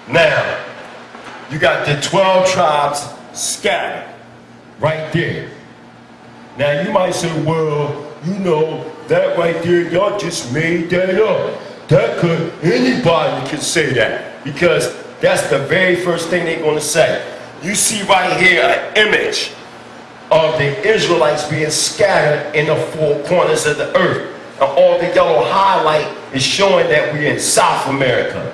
Now, you got the 12 tribes scattered right there. Now, you might say, well, you know, that right there, y'all just made that up. Anybody could say that, because that's the very first thing they're going to say. You see right here an image of the Israelites being scattered in the four corners of the earth. And all the yellow highlight is showing that we're in South America.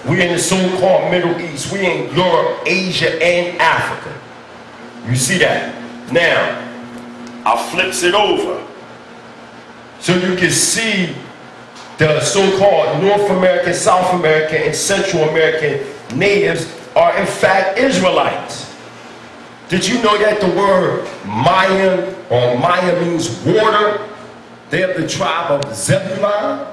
We're in the so-called Middle East. We're in Europe, Asia, and Africa. You see that? Now, I flips it over so you can see the so-called North American, South American, and Central American natives are in fact Israelites. Did you know that the word Mayan, or Maya, means water? They are the tribe of Zebulun.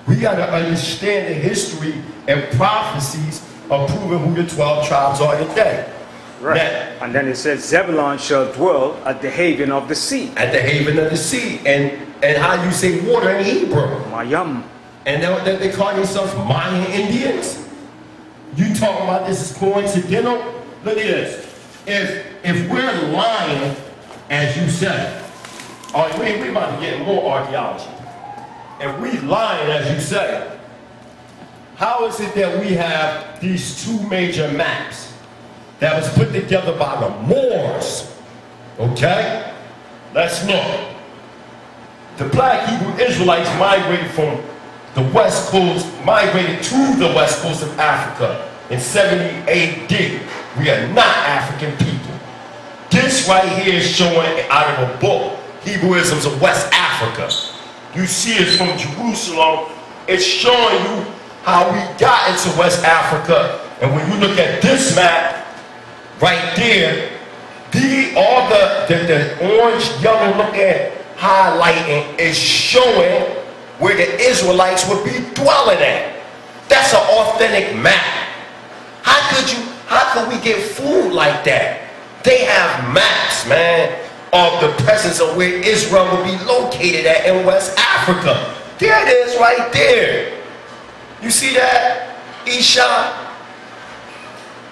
We got to understand the history and prophecies of proving who the 12 tribes are today. Right. Now, and then it says Zebulun shall dwell at the haven of the sea. At the haven of the sea. And how you say water in Hebrew? Mayam. And they call themselves Mayan Indians? You talking about this is coincidental? Look at this. If we're lying, as you said, we about to get more archaeology. If we lying, as you say, how is it that we have these two major maps that was put together by the Moors? Okay? Let's look. The black Hebrew Israelites migrated from the west coast, migrated to the west coast of Africa in 70 AD. We are not African people. This right here is showing out of a book, Hebrewisms of West Africa. You see it from Jerusalem. It's showing you how we got into West Africa. And when you look at this map right there, all the orange, yellow looking highlighting is showing where the Israelites would be dwelling at. That's an authentic map. How could we get food like that? They have maps, man, of the presence of where Israel would be located at in West Africa. There it is right there. You see that, Isha?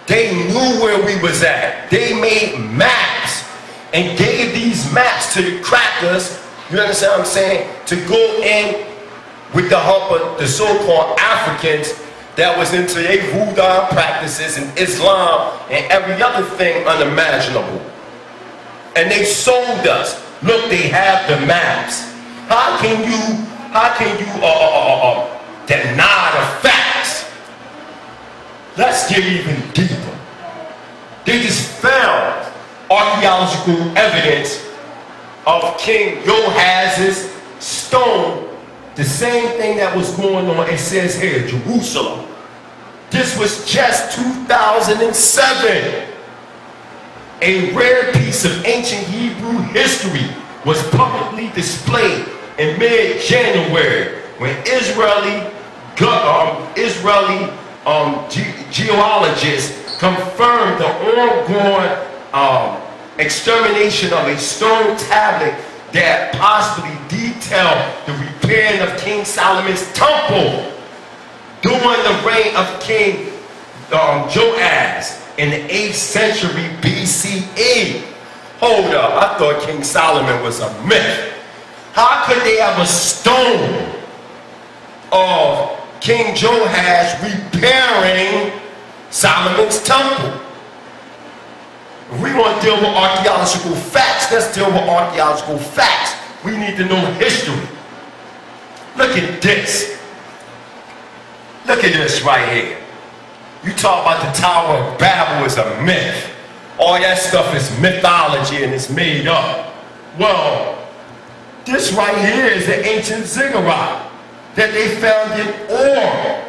They knew where we was at. They made maps and gave these maps to the crackers, you understand what I'm saying, to go in with the help of the so-called Africans that was into their voodoo practices and Islam and every other thing unimaginable. And they sold us. Look, they have the maps. How can you deny the facts? Let's get even deeper. They just found archaeological evidence of King Yoahaz's stone. The same thing that was going on, it says here, Jerusalem. This was just 2007. A rare piece of ancient Hebrew history was publicly displayed in mid-January when Israeli geologists confirmed the ongoing extermination of a stone tablet that possibly detailed the repairing of King Solomon's temple during the reign of King Joahaz in the 8th century BCE. Hold up, I thought King Solomon was a myth. How could they have a stone of King Joahaz repairing Solomon's temple? If we want to deal with archaeological facts, let's deal with archaeological facts. We need to know history. Look at this. Look at this right here. You talk about the Tower of Babel is a myth. All that stuff is mythology and it's made up. Well, this right here is the ancient ziggurat that they found in ore.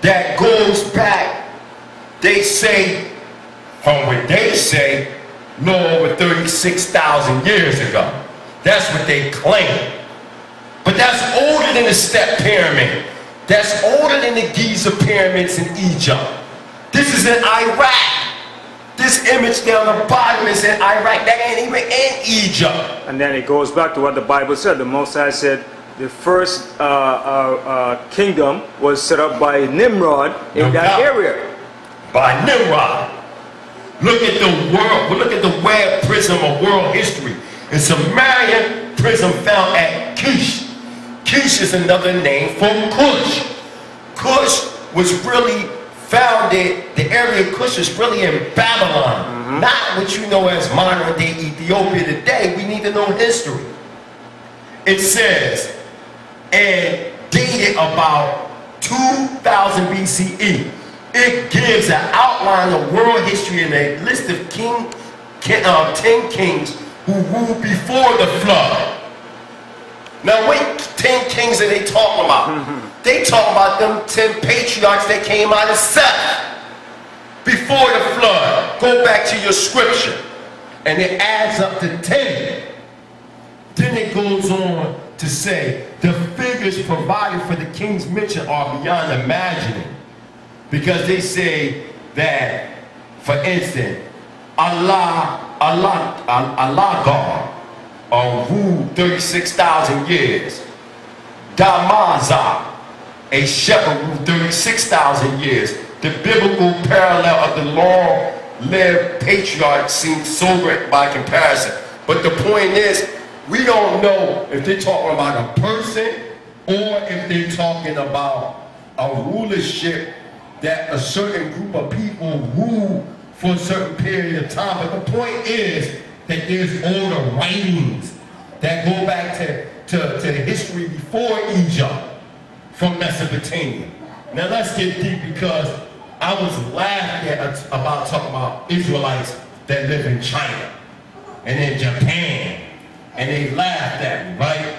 That goes back, they say, from what they say, no over 36,000 years ago. That's what they claim. But that's older than the Step Pyramid. That's older than the Giza pyramids in Egypt. This is in Iraq. This image down the bottom is in Iraq. That ain't even in Egypt. And then it goes back to what the Bible said. The Most High said, the first kingdom was set up by Nimrod in that area. By Nimrod. Look at the world. Look at the web prism of world history. A Sumerian prism found at Kish. Kish is another name for Cush. Cush was really founded, the area of Cush is really in Babylon. Not what you know as modern day Ethiopia today. We need to know history. It says, and dated about 2000 BCE. It gives an outline of world history and a list of 10 kings who ruled before the flood. Now, what 10 kings are they talking about? They talking about them 10 patriarchs that came out of Seth before the flood. Go back to your scripture. And it adds up to 10. Then it goes on to say, the figures provided for the kings mentioned are beyond imagining. Because they say that, for instance, Allah ruled 36,000 years. Damaza, a shepherd, ruled 36,000 years. The biblical parallel of the long-lived patriarch seems sober by comparison. But the point is, we don't know if they're talking about a person or if they're talking about a rulership that a certain group of people rule for a certain period of time. But the point is that there's older writings that go back to history before Egypt from Mesopotamia. Now let's get deep, because I was laughed at about talking about Israelites that live in China and in Japan, and they laughed at me, right?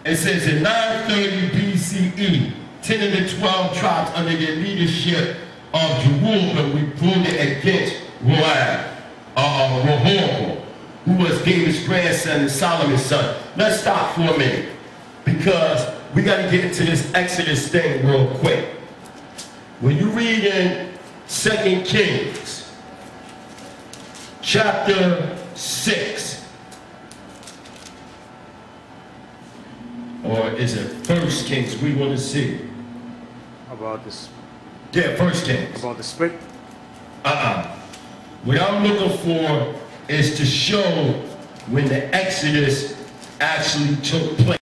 It says in 930 BCE, 10 of the 12 tribes under the leadership of Jerusalem revolted against Rehoboam, who was David's grandson and Solomon's son. Let's stop for a minute, because we got to get into this Exodus thing real quick. When you read in 2 Kings, chapter 6, or is it 1 Kings we want to see? About this. Yeah, 1 Kings. About the split? What I'm looking for is to show when the Exodus actually took place.